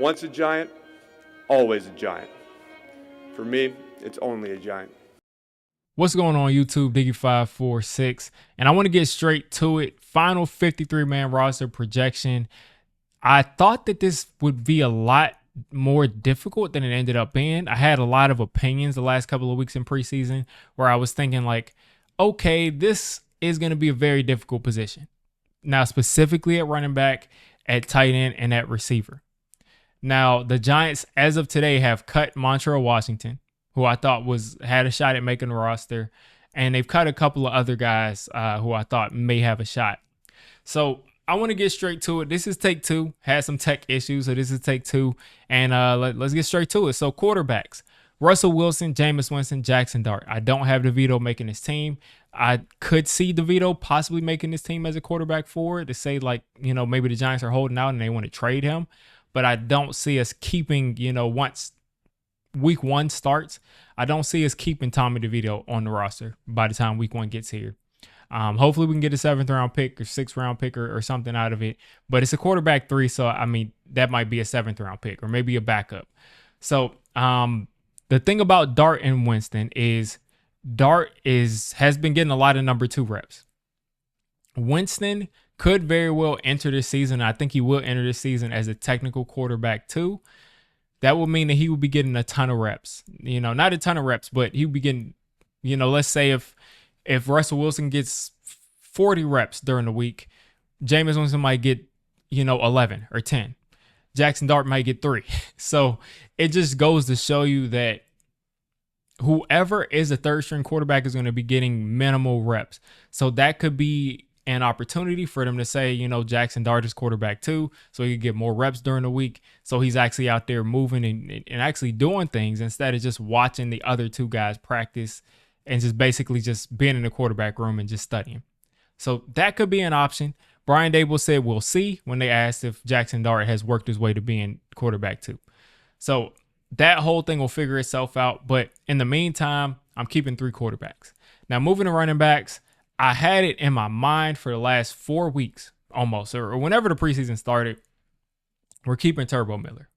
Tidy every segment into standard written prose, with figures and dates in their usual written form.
Once a giant, always a giant. For me, it's only a giant. What's going on YouTube, Diggy546, and I want to get straight to it. Final 53-man roster projection. I thought that this would be a lot more difficult than it ended up being. I had a lot of opinions the last couple of weeks in preseason where I was thinking like, okay, this is going to be a very difficult position. Now, specifically at running back, at tight end, and at receiver. Now, the Giants, as of today, have cut Montrell Washington, who I thought had a shot at making the roster. And they've cut a couple of other guys who I thought may have a shot. So I want to get straight to it. This is take two. Had some tech issues, so this is take two. And let's get straight to it. So quarterbacks, Russell Wilson, Jameis Winston, Jackson Dart. I don't have DeVito making his team. I could see DeVito possibly making his team as a quarterback forward to say like, maybe the Giants are holding out and they want to trade him. But I don't see us keeping, once week one starts, I don't see us keeping Tommy DeVito on the roster by the time week one gets here. Hopefully we can get a 7th round pick or 6th round pick or something out of it. But it's a quarterback 3, so I mean that might be a 7th round pick or maybe a backup. So the thing about Dart and Winston is Dart has been getting a lot of number 2 reps. Winston could very well enter this season. I think he will enter this season as a technical quarterback too. That would mean that he would be getting a ton of reps. Not a ton of reps, but he would be getting, let's say if Russell Wilson gets 40 reps during the week, Jameis Winston might get, 11 or 10. Jackson Dart might get 3. So it just goes to show you that whoever is a third string quarterback is going to be getting minimal reps. So that could be an opportunity for them to say, Jackson Dart is quarterback 2, so he could get more reps during the week. So he's actually out there moving and actually doing things instead of just watching the other 2 guys practice and just basically just being in the quarterback room and just studying. So that could be an option. Brian Dable said we'll see when they asked if Jackson Dart has worked his way to being quarterback 2. So that whole thing will figure itself out. But in the meantime, I'm keeping 3 quarterbacks. Now moving to running backs, I had it in my mind for the last 4 weeks almost, or whenever the preseason started, we're keeping Turbo Miller.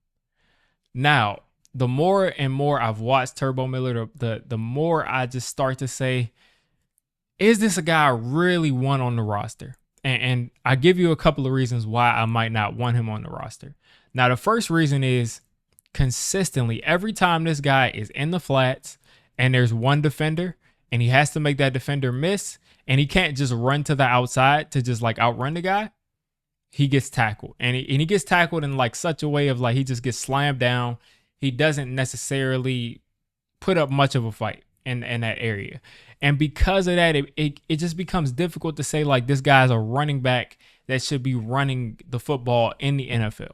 Now, the more and more I've watched Turbo Miller, the more I just start to say, is this a guy I really want on the roster? And I give you a couple of reasons why I might not want him on the roster. Now, the first reason is consistently, every time this guy is in the flats and there's one defender and he has to make that defender miss, and he can't just run to the outside to just like outrun the guy, he gets tackled. And he gets tackled in like such a way of like he just gets slammed down. He doesn't necessarily put up much of a fight in that area. And because of that, it just becomes difficult to say like this guy's a running back that should be running the football in the NFL.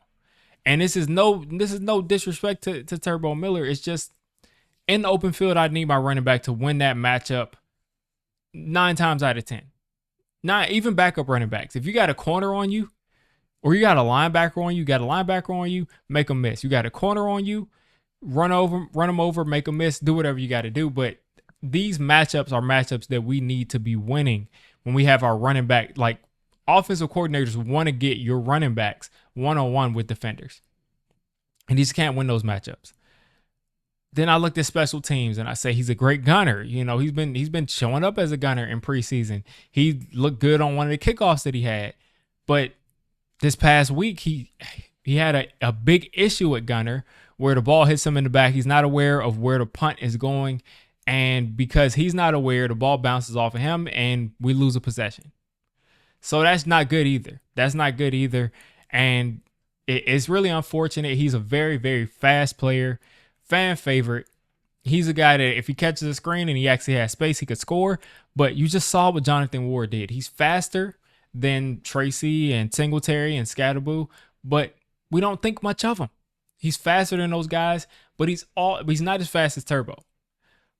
And this is no disrespect to Turbo Miller. It's just in the open field, I need my running back to win that matchup 9 times out of 10. Not even backup running backs. If you got a corner on you or you got a linebacker on you, make them miss. You got a corner on you, run them over, make them miss, do whatever you got to do. But these matchups are matchups that we need to be winning when we have our running back. Like offensive coordinators want to get your running backs one-on-one with defenders. And he just can't win those matchups. Then I looked at special teams and I say he's a great gunner. He's been showing up as a gunner in preseason. He looked good on one of the kickoffs that he had. But this past week, he had a big issue at gunner where the ball hits him in the back. He's not aware of where the punt is going. And because he's not aware, the ball bounces off of him and we lose a possession. So that's not good either. And it's really unfortunate. He's a very, very fast player. Fan favorite. He's a guy that if he catches a screen and he actually has space, he could score. But you just saw what Jonathan Ward did. He's faster than Tracy and Singletary and Scatterboo, but we don't think much of him. He's faster than those guys, but he's not as fast as Turbo.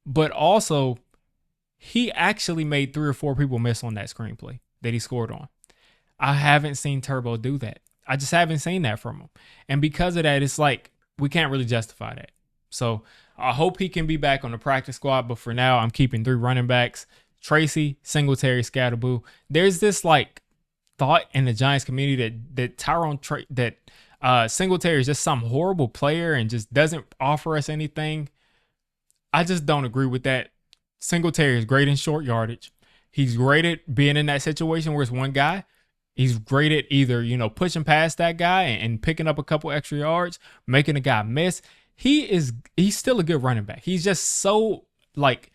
But also, he actually made 3 or 4 people miss on that screenplay that he scored on. I haven't seen Turbo do that. I just haven't seen that from him. And because of that, it's like we can't really justify that. So I hope he can be back on the practice squad. But for now, I'm keeping 3 running backs: Tracy, Singletary, Scatterboo. There's this like thought in the Giants community that Singletary is just some horrible player and just doesn't offer us anything. I just don't agree with that. Singletary is great in short yardage. He's great at being in that situation where it's one guy. He's great at either, pushing past that guy and picking up a couple extra yards, making a guy miss. He's still a good running back. He's just so like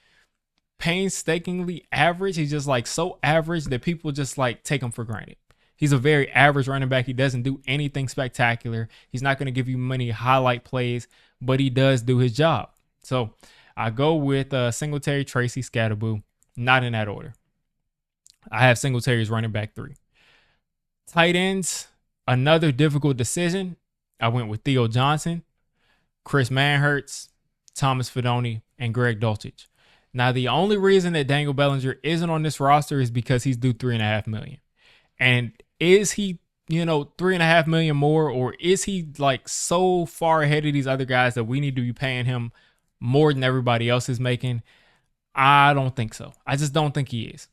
painstakingly average. He's just like so average that people just like take him for granted. He's a very average running back. He doesn't do anything spectacular. He's not going to give you many highlight plays, but he does do his job. So I go with Singletary, Tracy, Scatterboo, not in that order. I have Singletary as running back 3. Tight ends, another difficult decision. I went with Theo Johnson, Chris Manhertz, Thomas Fidone, and Greg Dulcich. Now, the only reason that Daniel Bellinger isn't on this roster is because he's due $3.5 million. And is he, $3.5 million more, or is he like so far ahead of these other guys that we need to be paying him more than everybody else is making? I don't think so. I just don't think he is.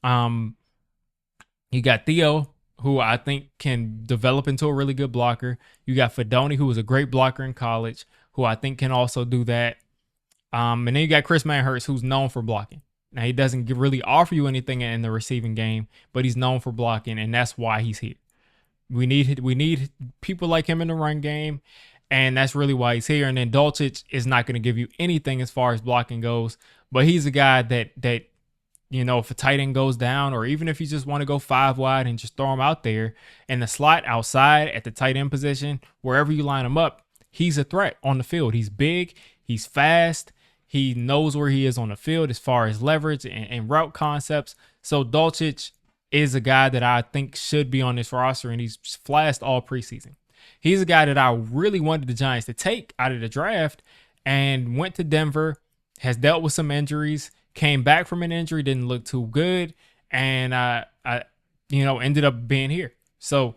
You got Theo, who I think can develop into a really good blocker. You got Fidone, who was a great blocker in college, who I think can also do that. And then you got Chris Manhertz, who's known for blocking. Now, he doesn't really offer you anything in the receiving game, but he's known for blocking, and that's why he's here. We need people like him in the run game, and that's really why he's here. And then Dulcich is not going to give you anything as far as blocking goes, but he's a guy that if a tight end goes down, or even if you just want to go 5 wide and just throw him out there in the slot outside at the tight end position, wherever you line him up, he's a threat on the field. He's big, he's fast, he knows where he is on the field as far as leverage and route concepts. So Dulcich is a guy that I think should be on this roster, and he's flashed all preseason. He's a guy that I really wanted the Giants to take out of the draft, and went to Denver, has dealt with some injuries, came back from an injury, didn't look too good, and I ended up being here. So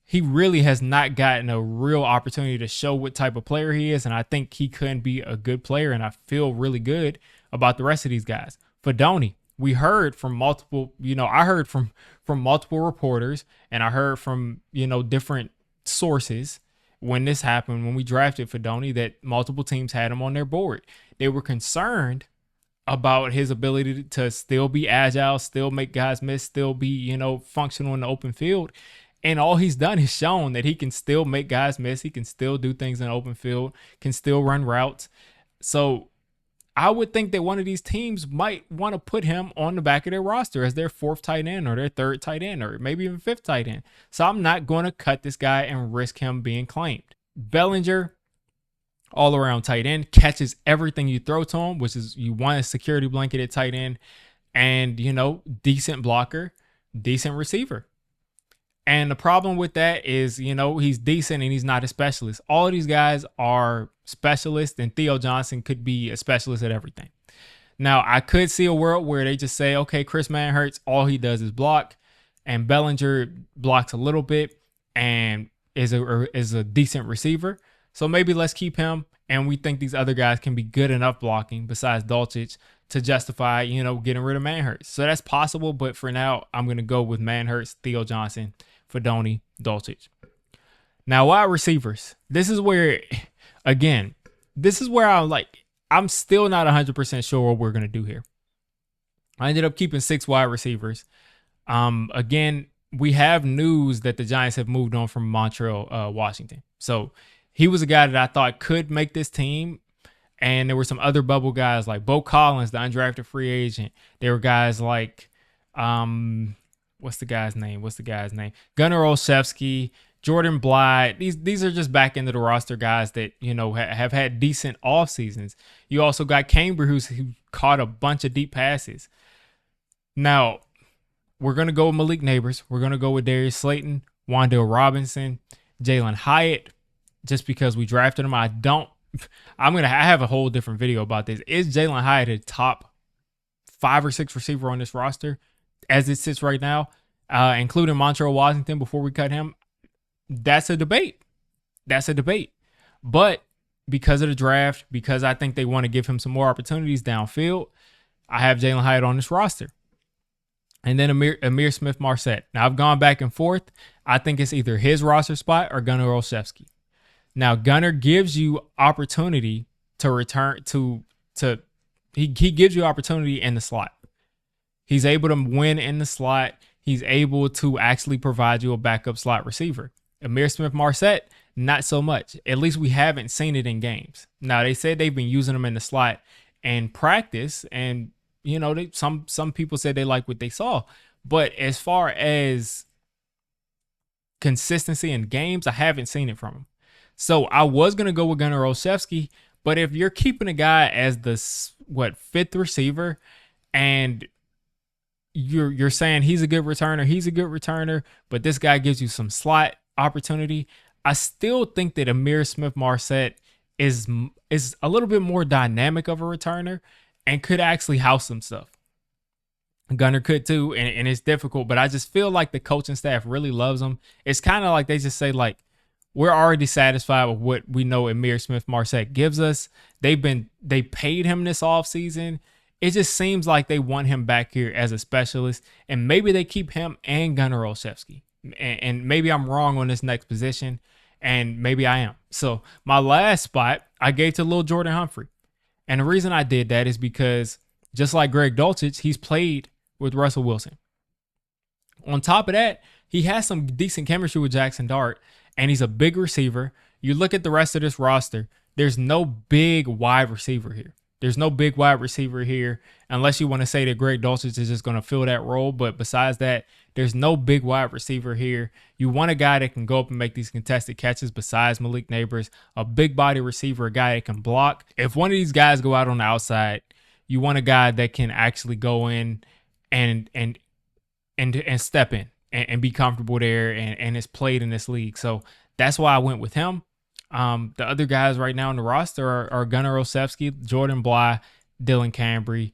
he really has not gotten a real opportunity to show what type of player he is, and I think he could be a good player, and I feel really good about the rest of these guys. Fidone, we heard from multiple, I heard from multiple reporters, and I heard from, different sources when this happened, when we drafted Fidone, that multiple teams had him on their board. They were concerned about his ability to still be agile, still make guys miss, still be, functional in the open field. And all he's done is shown that he can still make guys miss. He can still do things in the open field, can still run routes. So I would think that one of these teams might want to put him on the back of their roster as their 4th tight end, or their 3rd tight end, or maybe even 5th tight end. So I'm not going to cut this guy and risk him being claimed. Bellinger, all around tight end, catches everything you throw to him, which is, you want a security blanket at tight end, and, decent blocker, decent receiver. And the problem with that is, he's decent and he's not a specialist. All of these guys are specialists, and Theo Johnson could be a specialist at everything. Now, I could see a world where they just say, okay, Chris Manhertz, all he does is block, and Bellinger blocks a little bit and is a decent receiver. So maybe let's keep him, and we think these other guys can be good enough blocking besides Dulcich to justify, getting rid of Manhertz. So that's possible, but for now, I'm going to go with Manhertz, Theo Johnson, Fidone, Dulcich. Now, wide receivers. This is where I'm still not 100% sure what we're going to do here. I ended up keeping 6 wide receivers. Again, we have news that the Giants have moved on from Montreal, Washington. So he was a guy that I thought could make this team. And there were some other bubble guys like Bo Collins, the undrafted free agent. There were guys like, what's the guy's name? Gunnar Olszewski, Jordan Blythe. These are just back into the roster guys that, have had decent off seasons. You also got Cambry, who caught a bunch of deep passes. Now, we're going to go with Malik Neighbors. We're going to go with Darius Slayton, Wan'Dale Robinson, Jalen Hyatt, just because we drafted him. I have a whole different video about this. Is Jalen Hyatt a top 5 or 6 receiver on this roster as it sits right now, including Montreal Washington before we cut him? That's a debate. But because of the draft, because I think they want to give him some more opportunities downfield, I have Jalen Hyatt on this roster. and then Amir Smith-Marset. Now, I've gone back and forth. I think it's either his roster spot or Gunnar Olszewski. Now, Gunnar gives you opportunity to return to he gives you opportunity in the slot. He's able to win in the slot. He's able to actually provide you a backup slot receiver. Amir Smith-Marset, not so much. At least we haven't seen it in games. Now, they said they've been using him in the slot in practice, and some people said they like what they saw. But as far as consistency in games, I haven't seen it from him. So I was going to go with Gunnar Olszewski, but if you're keeping a guy as the fifth receiver, and you're saying he's a good returner, but this guy gives you some slot opportunity, I still think that Amir Smith-Marset is a little bit more dynamic of a returner and could actually house some stuff. Gunnar could too, and it's difficult, but I just feel like the coaching staff really loves him. It's kind of like they just say, like, we're already satisfied with what we know Amir Smith-Marset gives us. They paid him this offseason. It just seems like they want him back here as a specialist, and maybe they keep him and Gunnar Olszewski. And maybe I'm wrong on this next position, and maybe I am. So my last spot, I gave to Lil Jordan Humphrey. And the reason I did that is because just like Greg Dulcich, he's played with Russell Wilson. On top of that, he has some decent chemistry with Jackson Dart, and he's a big receiver. You look at the rest of this roster, there's no big wide receiver here. Unless you want to say that Greg Dulcich is just going to fill that role. But besides that, there's no big wide receiver here. You want a guy that can go up and make these contested catches besides Malik Neighbors, a big body receiver, a guy that can block. If one of these guys go out on the outside, you want a guy that can actually go in and step in and be comfortable there and has played in this league. So that's why I went with him. The other guys right now in the roster are Gunnar Olszewski, Jordan Bly, Dalen Cambry,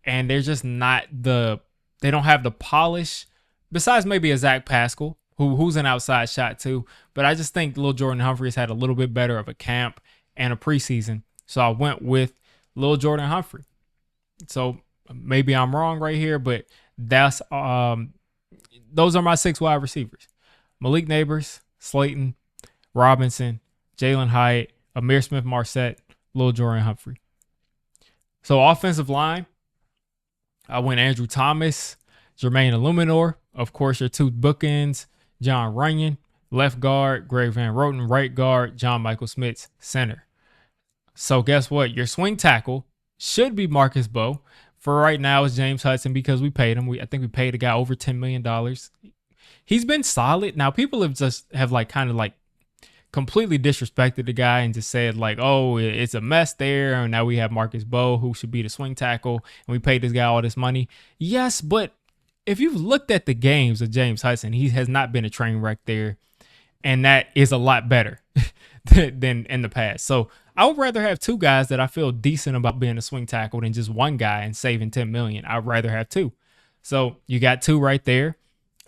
and they're just not they don't have the polish, besides maybe a Zach Pascal, who's an outside shot too. But I just think Lil Jordan Humphrey has had a little bit better of a camp and a preseason. So I went with Lil Jordan Humphrey. So maybe I'm wrong right here, but those are my 6 wide receivers: Malik Neighbors, Slayton, Robinson, Jalen Hyatt, Amir Smith-Marset, Lil Jordan Humphrey. So offensive line, I went Andrew Thomas, Jermaine Illuminor, of course your 2 bookends, John Runyon, left guard, Greg Van Roten, right guard, John Michael Smith, center. So guess what? Your swing tackle should be Marcus Bowe. For right now, it's James Hudson because we paid him. I think we paid a guy over $10 million. He's been solid. Now, people have kind of completely disrespected the guy and just said like, oh, it's a mess there. And now we have Marcus Bowe, who should be the swing tackle, and we paid this guy all this money. Yes, but if you've looked at the games of James Hudson, he has not been a train wreck there. And that is a lot better than in the past. So I would rather have 2 guys that I feel decent about being a swing tackle than just one guy and saving $10 million. I'd rather have 2. So you got 2 right there.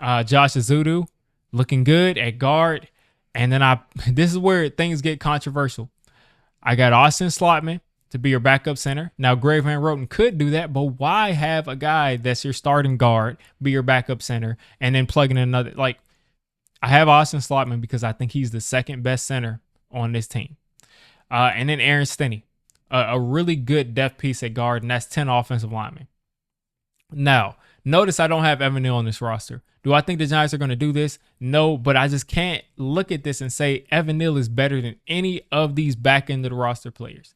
Josh Azudu looking good at guard. And then this is where things get controversial. I got Austin Slotman to be your backup center. Now, Greg Van Roten could do that, but why have a guy that's your starting guard be your backup center and then plug in another? Like, I have Austin Slotman because I think he's the second best center on this team. And then Aaron Stinney, a really good depth piece at guard, and that's 10 offensive linemen. Now, notice I don't have Evan Neal on this roster. Do I think the Giants are going to do this? No, but I just can't look at this and say Evan Neal is better than any of these back end of the roster players.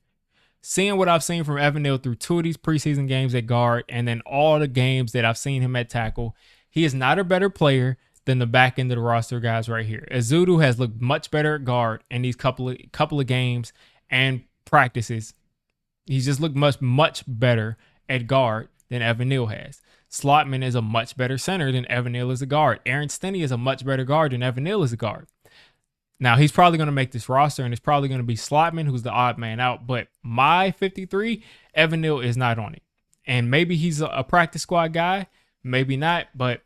Seeing what I've seen from Evan Neal through 2 of these preseason games at guard and then all the games that I've seen him at tackle, he is not a better player than the back end of the roster guys right here. Azudu has looked much better at guard in these couple of games and practices. He's just looked much better at guard than Evan Neal has. Slotman is a much better center than Evan Neal is a guard. Aaron Stinney is a much better guard than Evan Neal is a guard. Now, he's probably going to make this roster, and it's probably going to be Slotman, who's the odd man out. But my 53, Evan Neal is not on it. And maybe he's a practice squad guy, maybe not, but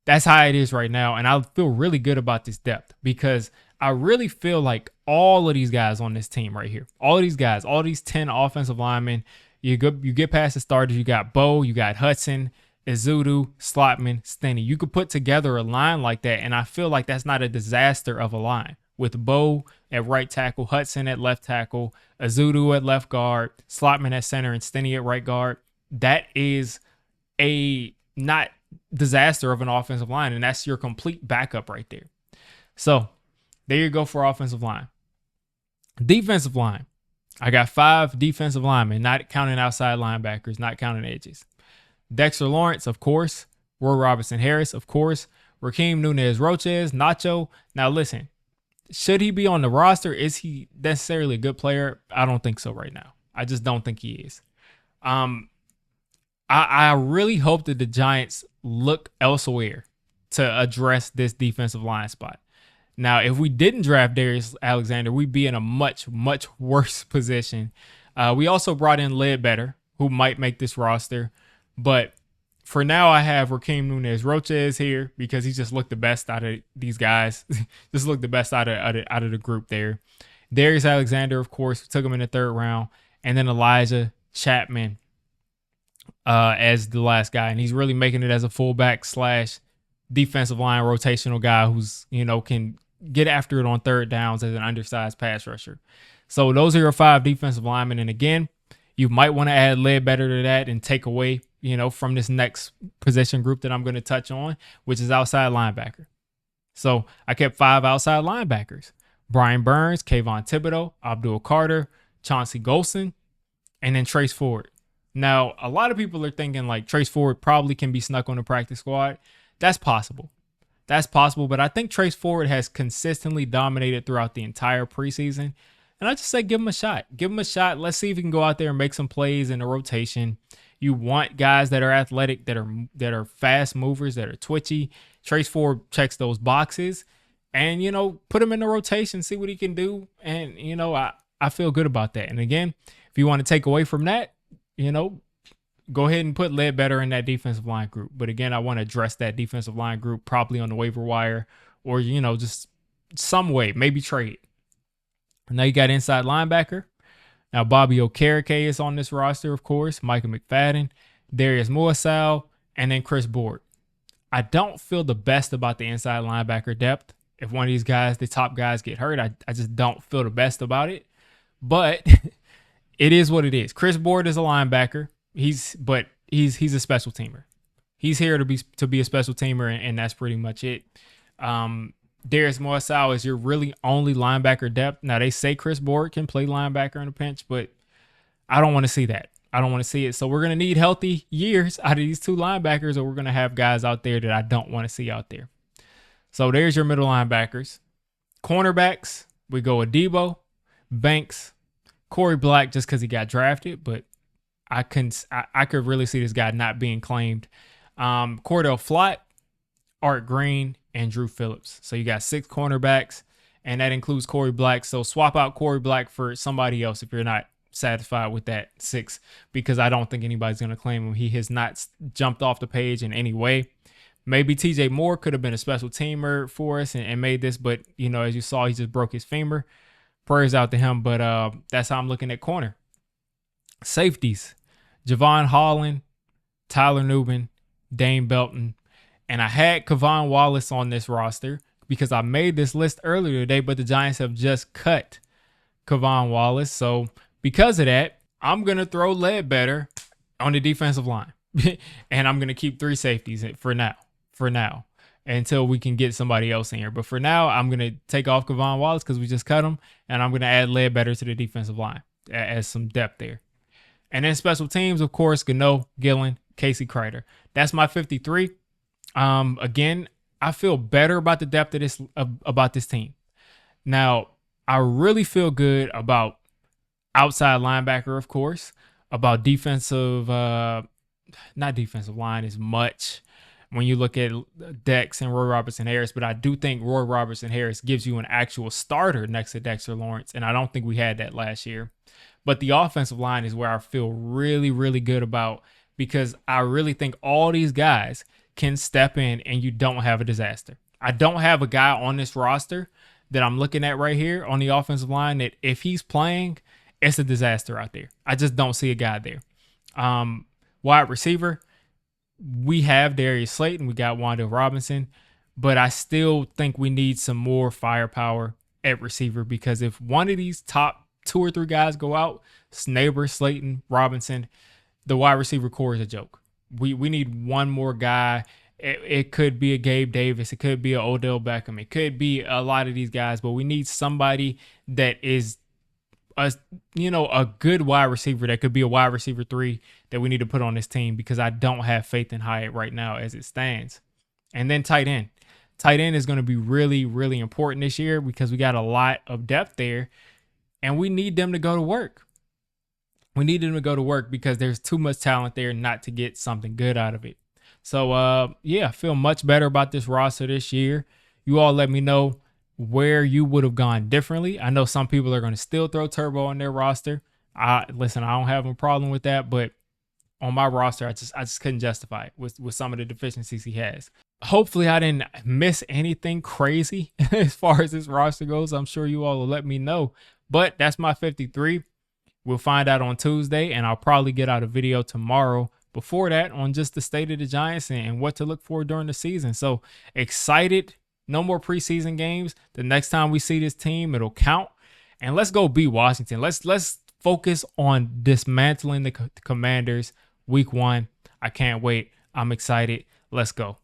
that's how it is right now. And I feel really good about this depth because I really feel like all of these guys on this team right here, all of these guys, all these 10 offensive linemen, you get past the starters. You got Bowe, you got Hudson, Izudu, Slotman, Stenny. You could put together a line like that, and I feel like that's not a disaster of a line. With Bo at right tackle, Hudson at left tackle, Izudu at left guard, Slotman at center, and Stenny at right guard. That is a not disaster of an offensive line, and that's your complete backup right there. So there you go for offensive line. Defensive line. I got 5 defensive linemen, not counting outside linebackers, not counting edges. Dexter Lawrence, of course. Roy Robertson Harris, of course. Raheem Nunez-Roches, Nacho. Now listen, should he be on the roster? Is he necessarily a good player? I don't think so right now. I just don't think he is. I really hope that the Giants look elsewhere to address this defensive line spot. Now, if we didn't draft Darius Alexander, we'd be in a much, much worse position. We also brought in Ledbetter, who might make this roster. But for now, I have Raheem Nunez-Roches here because he just looked the best out of these guys. Just looked the best out of the group there. Darius Alexander, of course, took him in the 3rd round. And then Elijah Chapman as the last guy. And he's really making it as a fullback / defensive line rotational guy who's, can get after it on 3rd downs as an undersized pass rusher. So those are your 5 defensive linemen. And again, you might want to add Ledbetter to that and take away, from this next position group that I'm going to touch on, which is outside linebacker. So I kept 5 outside linebackers: Brian Burns, Kayvon Thibodeau, Abdul Carter, Chauncey Golson, and then Trace Ford. Now, a lot of people are thinking like Trace Ford probably can be snuck on the practice squad. That's possible. But I think Trace Ford has consistently dominated throughout the entire preseason. And I just say give him a shot. Give him a shot. Let's see if he can go out there and make some plays in the rotation. You want guys that are athletic, that are fast movers, that are twitchy. Trace Ford checks those boxes. And, put him in the rotation, see what he can do. And, I feel good about that. And again, if you want to take away from that, go ahead and put Ledbetter in that defensive line group. But again, I want to address that defensive line group probably on the waiver wire or, just some way, maybe trade. Now you got inside linebacker. Now Bobby Okereke is on this roster, of course. Micah McFadden, Darius Moisau, and then Chris Board. I don't feel the best about the inside linebacker depth. If one of these guys, the top guys, get hurt, I just don't feel the best about it. But it is what it is. Chris Board is a linebacker. He's a special teamer. He's here to be a special teamer, and that's pretty much it. Darius Moisau is your really only linebacker depth. Now, they say Chris Board can play linebacker in a pinch, but I don't want to see that. I don't want to see it. So we're going to need healthy years out of these 2 linebackers, or we're going to have guys out there that I don't want to see out there. So there's your middle linebackers. Cornerbacks, we go with Debo, Banks, Corey Black just because he got drafted, but I could really see this guy not being claimed. Cordell Flott, Art Green, and Drew Phillips. So you got 6 cornerbacks, and that includes Corey Black. So swap out Corey Black for somebody else if you're not satisfied with that 6, because I don't think anybody's going to claim him. He has not jumped off the page in any way. Maybe TJ Moore could have been a special teamer for us and made this, but, as you saw, he just broke his femur. Prayers out to him, but that's how I'm looking at corner. Safeties: Javon Holland, Tyler Nubin, Dane Belton. And I had Kevon Wallace on this roster because I made this list earlier today, but the Giants have just cut Kevon Wallace. So because of that, I'm going to throw Ledbetter on the defensive line. And I'm going to keep 3 safeties for now, until we can get somebody else in here. But for now, I'm going to take off Kevon Wallace because we just cut him, and I'm going to add Ledbetter to the defensive line as some depth there. And then special teams, of course, Gano, Gillen, Casey Kreider. That's my 53. Again, I feel better about the depth about this team. Now, I really feel good about outside linebacker, of course, about not defensive line as much when you look at Dex and Roy Robertson Harris, but I do think Roy Robertson Harris gives you an actual starter next to Dexter Lawrence, and I don't think we had that last year. But the offensive line is where I feel really, really good about, because I really think all these guys can step in and you don't have a disaster. I don't have a guy on this roster that I'm looking at right here on the offensive line that if he's playing, it's a disaster out there. I just don't see a guy there. Wide receiver, we have Darius Slayton, we got Wan'Dale Robinson, but I still think we need some more firepower at receiver, because if one of these top 2 or 3 guys go out, Snaber, Slayton, Robinson, the wide receiver core is a joke. We need one more guy. It could be a Gabe Davis. It could be an Odell Beckham. It could be a lot of these guys, but we need somebody that is a good wide receiver that could be a wide receiver 3 that we need to put on this team, because I don't have faith in Hyatt right now as it stands. And then tight end. Tight end is going to be really, really important this year because we got a lot of depth there, and we need them to go to work. We need them to go to work because there's too much talent there not to get something good out of it. So, I feel much better about this roster this year. You all let me know where you would have gone differently. I know some people are going to still throw Turbo on their roster. Listen, I don't have a problem with that, but on my roster, I just couldn't justify it with some of the deficiencies he has. Hopefully, I didn't miss anything crazy as far as this roster goes. I'm sure you all will let me know. But that's my 53. We'll find out on Tuesday, and I'll probably get out a video tomorrow before that on just the state of the Giants and what to look for during the season. So excited. No more preseason games. The next time we see this team, it'll count. And let's go beat Washington. Let's focus on dismantling the Commanders week 1. I can't wait. I'm excited. Let's go.